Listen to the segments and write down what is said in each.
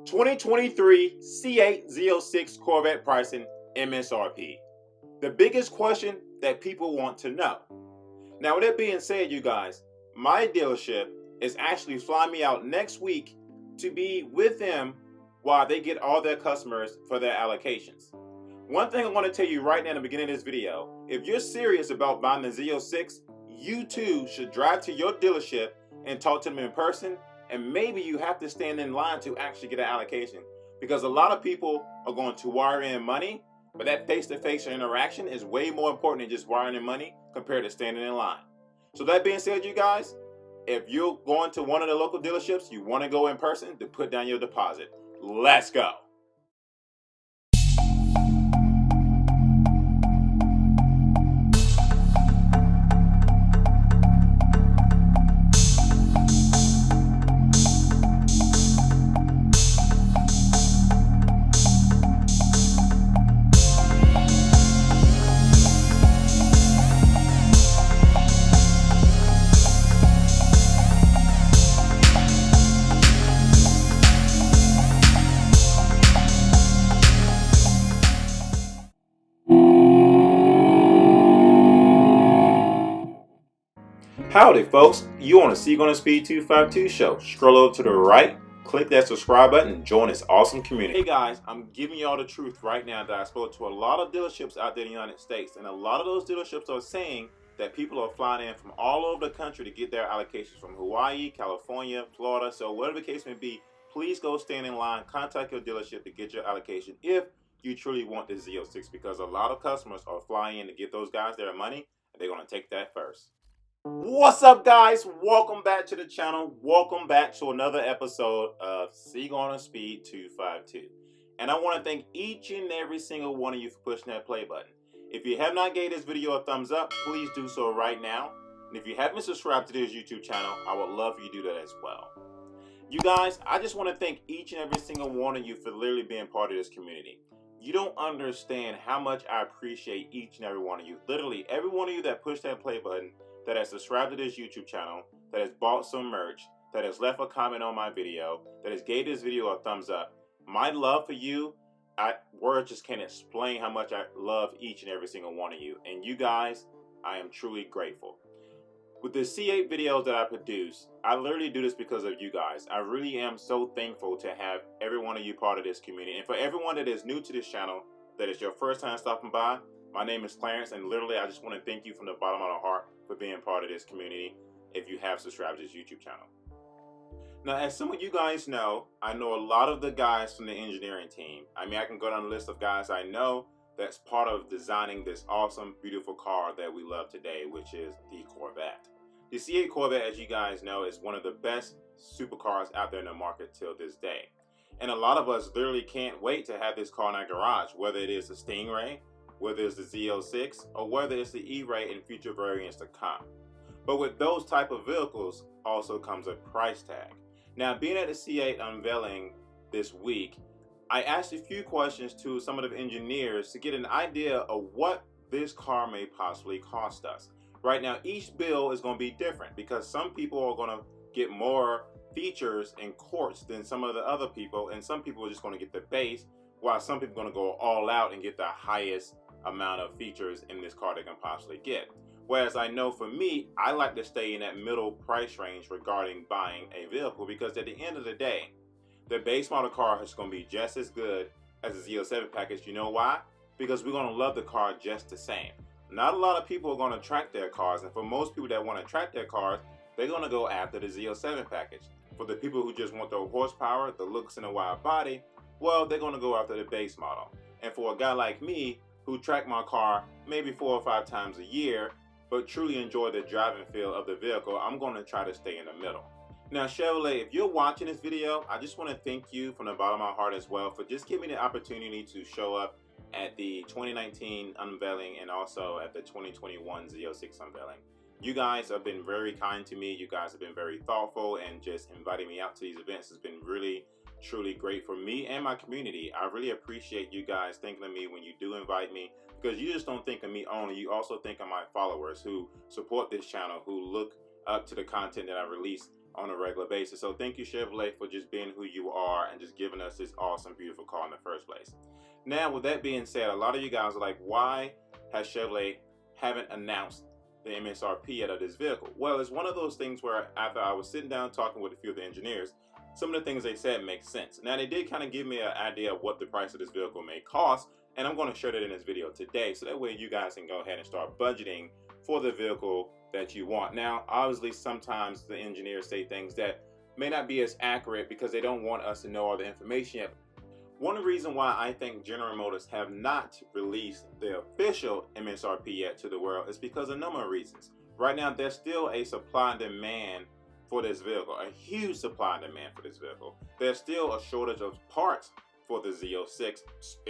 2023 C8 Z06 Corvette pricing MSRP. The biggest question that people want to know. Now, with that being said, you guys, my dealership is actually flying me out next week to be with them while they get all their customers for their allocations. One thing I want to tell you right now in the beginning of this video, if you're serious about buying the Z06, you too should drive to your dealership and talk to them in person, and maybe you have to stand in line to actually get an allocation, because a lot of people are going to wire in money, but that face-to-face interaction is way more important than just wiring in money compared to standing in line. So that being said, you guys, if you're going to one of the local dealerships, you want to go in person to put down your deposit. Let's go. Howdy folks, you on the Seek on the Speed 252 show. Scroll over to the right, click that subscribe button, and join this awesome community. Hey guys, I'm giving y'all the truth right now that I spoke to a lot of dealerships out there in the United States, and a lot of those dealerships are saying that people are flying in from all over the country to get their allocations from Hawaii, California, Florida. So whatever the case may be, please go stand in line, contact your dealership to get your allocation if you truly want the Z06, because a lot of customers are flying in to get those guys their money, and they're going to take that first. What's up, guys? Welcome back to the channel. Welcome back to another episode of Seek on the Speed 252. And I want to thank each and every single one of you for pushing that play button. If you have not gave this video a thumbs up, please do so right now. And if you haven't subscribed to this YouTube channel, I would love for you to do that as well. You guys, I just want to thank each and every single one of you for literally being part of this community. You don't understand how much I appreciate each and every one of you. Literally, every one of you that pushed that play button, that has subscribed to this YouTube channel, that has bought some merch, that has left a comment on my video, that has gave this video a thumbs up. My love for you, words just can't explain how much I love each and every single one of you. And you guys, I am truly grateful. With the C8 videos that I produce, I literally do this because of you guys. I really am so thankful to have every one of you part of this community. And for everyone that is new to this channel, that is your first time stopping by, my name is Clarence, and literally I just want to thank you from the bottom of my heart for being part of this community if you have subscribed to this YouTube channel. Now, as some of you guys know, I know a lot of the guys from the engineering team. I mean, I can go down the list of guys I know that's part of designing this awesome, beautiful car that we love today, which is the Corvette. The C8 Corvette, as you guys know, is one of the best supercars out there in the market till this day. And a lot of us literally can't wait to have this car in our garage, whether it is the Stingray, whether it's the Z06, or whether it's the E-Ray and future variants to come. But with those type of vehicles also comes a price tag. Now, being at the C8 unveiling this week, I asked a few questions to some of the engineers to get an idea of what this car may possibly cost us. Right now, each bill is going to be different because some people are going to get more features and courts than some of the other people, and some people are just going to get the base, while some people are going to go all out and get the highest amount of features in this car they can possibly get. Whereas I know for me, I like to stay in that middle price range regarding buying a vehicle, because at the end of the day, the base model car is going to be just as good as the Z07 package. You know why? Because we're going to love the car just the same. Not a lot of people are going to track their cars, and for most people that want to track their cars, they're going to go after the Z07 package. For the people who just want the horsepower, the looks, and the wide body, well, they're going to go after the base model. And for a guy like me, who track my car maybe 4 or 5 times a year, but truly enjoy the driving feel of the vehicle, I'm going to try to stay in the middle. Now, Chevrolet, if you're watching this video, I just want to thank you from the bottom of my heart as well for just giving me the opportunity to show up at the 2019 unveiling and also at the 2021 Z06 unveiling. You guys have been very kind to me. You guys have been very thoughtful, and just inviting me out to these events has been really, truly great for me and my community. I really appreciate you guys thinking of me when you do invite me, because you just don't think of me only, you also think of my followers who support this channel, who look up to the content that I release on a regular basis. So thank you, Chevrolet, for just being who you are and just giving us this awesome, beautiful car in the first place. Now, with that being said, a lot of you guys are like, why has Chevrolet haven't announced the MSRP yet of this vehicle? Well, it's one of those things where after I was sitting down talking with a few of the engineers, some of the things they said make sense. Now, they did kind of give me an idea of what the price of this vehicle may cost, and I'm going to share that in this video today, so that way you guys can go ahead and start budgeting for the vehicle that you want. Now, obviously, sometimes the engineers say things that may not be as accurate because they don't want us to know all the information yet. One reason why I think General Motors have not released the official MSRP yet to the world is because of a number of reasons. Right now, there's still a supply and demand for this vehicle, a huge supply and demand for this vehicle. There's still a shortage of parts for the Z06,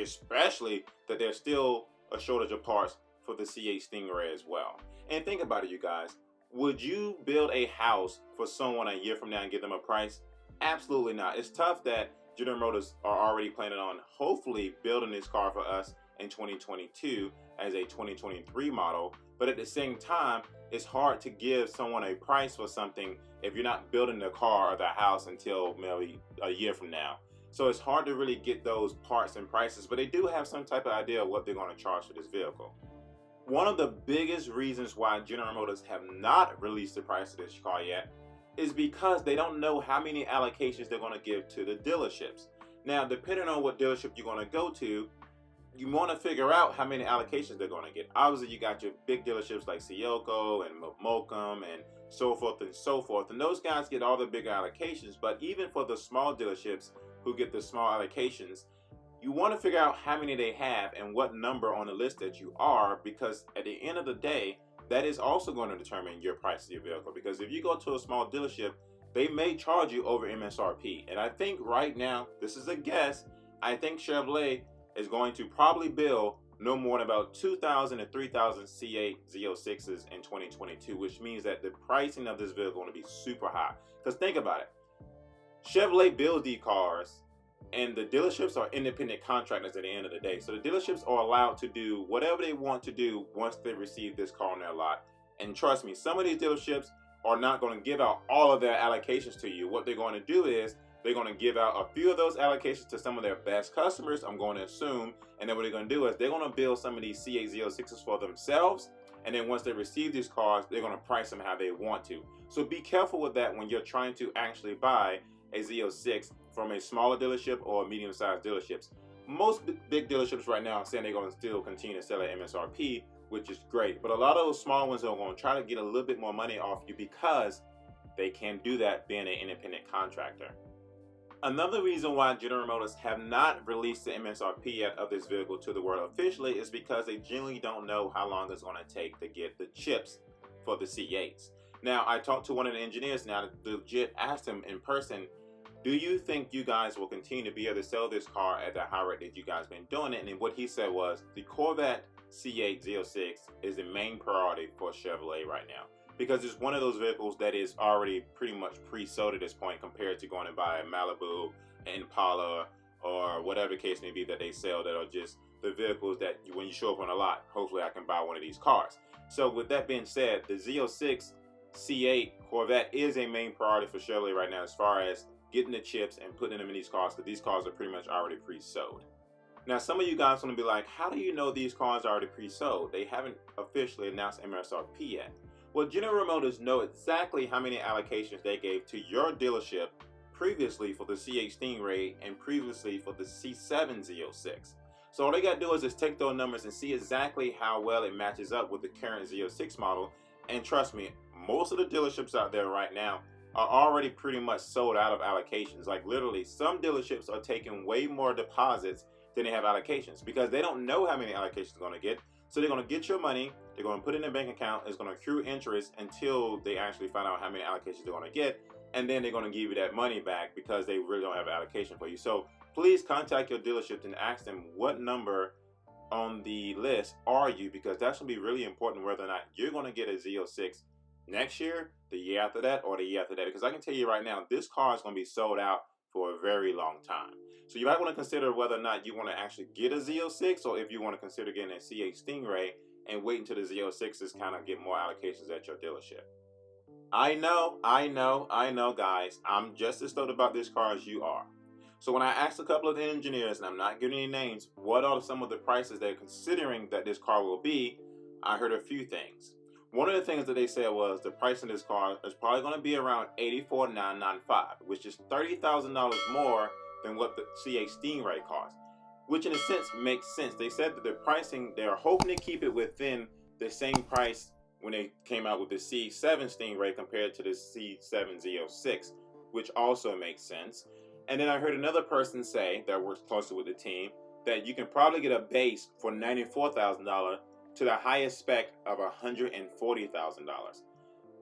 especially that there's still a shortage of parts for the C8 Stingray as well. And think about it, you guys. Would you build a house for someone a year from now and give them a price? Absolutely not. It's tough that General Motors are already planning on hopefully building this car for us in 2022 as a 2023 model. But at the same time, it's hard to give someone a price for something if you're not building the car or the house until maybe a year from now. So it's hard to really get those parts and prices, but they do have some type of idea of what they're going to charge for this vehicle. One of the biggest reasons why General Motors have not released the price of this car yet is because they don't know how many allocations they're going to give to the dealerships. Now, depending on what dealership you're going to go to, you want to figure out how many allocations they're going to get. Obviously, you got your big dealerships like Sciocco and Mocum and so forth and so forth. And those guys get all the big allocations. But even for the small dealerships who get the small allocations, you want to figure out how many they have and what number on the list that you are, because at the end of the day, that is also going to determine your price of your vehicle. Because if you go to a small dealership, they may charge you over MSRP. And I think right now, this is a guess, I think Chevrolet is going to probably build no more than about 2,000 to 3,000 C8 Z06s in 2022, which means that the pricing of this vehicle is going to be super high. Because think about it, Chevrolet builds these cars, and the dealerships are independent contractors at the end of the day. So the dealerships are allowed to do whatever they want to do once they receive this car on their lot. And trust me, some of these dealerships are not going to give out all of their allocations to you. What they're going to do is they're going to give out a few of those allocations to some of their best customers, I'm going to assume. And then what they're going to do is they're going to build some of these C8 Z06s for themselves. And then once they receive these cars, they're going to price them how they want to. So be careful with that when you're trying to actually buy a Z06 from a smaller dealership or medium-sized dealerships. Most big dealerships right now are saying they're going to still continue to sell at MSRP, which is great. But a lot of those small ones are going to try to get a little bit more money off you because they can do that being an independent contractor. Another reason why General Motors have not released the MSRP yet of this vehicle to the world officially is because they generally don't know how long it's going to take to get the chips for the C8s. Now, I talked to one of the engineers now that legit asked him in person, do you think you guys will continue to be able to sell this car at the high rate that you guys been doing it? And what he said was the Corvette C8 Z06 is the main priority for Chevrolet right now, because it's one of those vehicles that is already pretty much pre-sold at this point compared to going to buy a Malibu, an Impala, or whatever case may be that they sell that are just the vehicles that when you show up on a lot, hopefully I can buy one of these cars. So with that being said, the Z06 C8 Corvette is a main priority for Chevrolet right now as far as getting the chips and putting them in these cars, because these cars are pretty much already pre-sold. Now, some of you guys want to be like, how do you know these cars are already pre-sold? They haven't officially announced MSRP yet. Well, General Motors know exactly how many allocations they gave to your dealership previously for the C8 Stingray and previously for the C7 Z06. So all they got to do is just take those numbers and see exactly how well it matches up with the current Z06 model. And trust me, most of the dealerships out there right now are already pretty much sold out of allocations. Like literally, some dealerships are taking way more deposits than they have allocations because they don't know how many allocations they're going to get. So they're going to get your money, they're going to put it in their bank account, it's going to accrue interest until they actually find out how many allocations they're going to get, and then they're going to give you that money back because they really don't have an allocation for you. So please contact your dealership and ask them what number on the list are you, because that's going to be really important whether or not you're going to get a Z06 next year, the year after that, or the year after that. Because I can tell you right now, this car is going to be sold out for a very long time. So you might want to consider whether or not you want to actually get a Z06, or if you want to consider getting a C8 Stingray and wait until the Z06s kind of get more allocations at your dealership. I know, guys. I'm just as stoked about this car as you are. So when I asked a couple of the engineers, and I'm not giving any names, what are some of the prices they're considering that this car will be, I heard a few things. One of the things that they said was the price of this car is probably going to be around $84,995, which is $30,000 more than what the C8 Stingray costs, which in a sense makes sense. They said that the pricing, they're hoping to keep it within the same price when they came out with the C7 Stingray compared to the C7 Z06, which also makes sense. And then I heard another person say that works closely with the team that you can probably get a base for $94,000 to the highest spec of $140,000.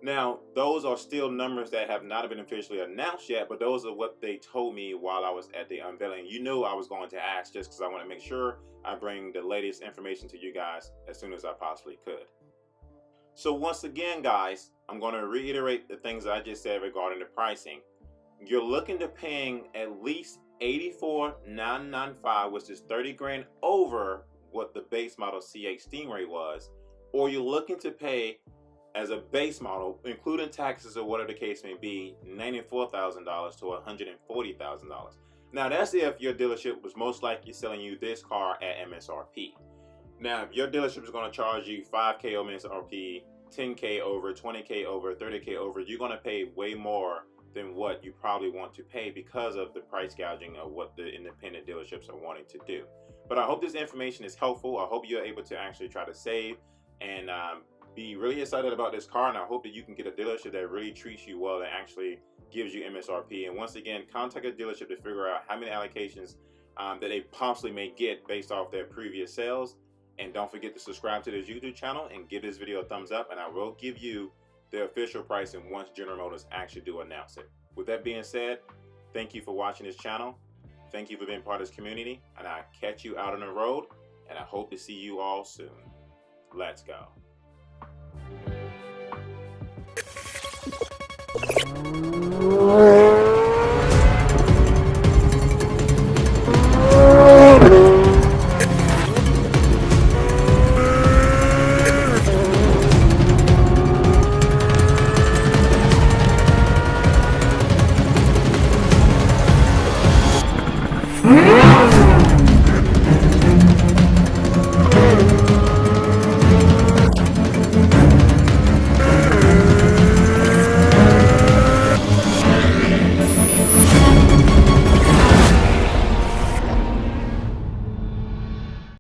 Now, those are still numbers that have not been officially announced yet, but those are what they told me while I was at the unveiling. You knew I was going to ask just because I want to make sure I bring the latest information to you guys as soon as I possibly could. So once again, guys, I'm going to reiterate the things I just said regarding the pricing. You're looking to paying at least $84,995, which is 30 grand over what the base model C8 Stingray was, or you're looking to pay as a base model, including taxes or whatever the case may be, $94,000 to $140,000. Now that's if your dealership was most likely selling you this car at MSRP. Now, if your dealership is going to charge you $5K over MSRP, $10K over, $20K over, $30K over, you're going to pay way more than what you probably want to pay because of the price gouging of what the independent dealerships are wanting to do. But I hope this information is helpful. I hope you're able to actually try to save and be really excited about this car. And I hope that you can get a dealership that really treats you well and actually gives you MSRP. And once again, contact a dealership to figure out how many allocations that they possibly may get based off their previous sales. And don't forget to subscribe to this YouTube channel and give this video a thumbs up, and I will give you the official pricing once General Motors actually do announce it. With that being said, thank you for watching this channel. Thank you for being part of this community, and I'll catch you out on the road, and I hope to see you all soon. Let's go.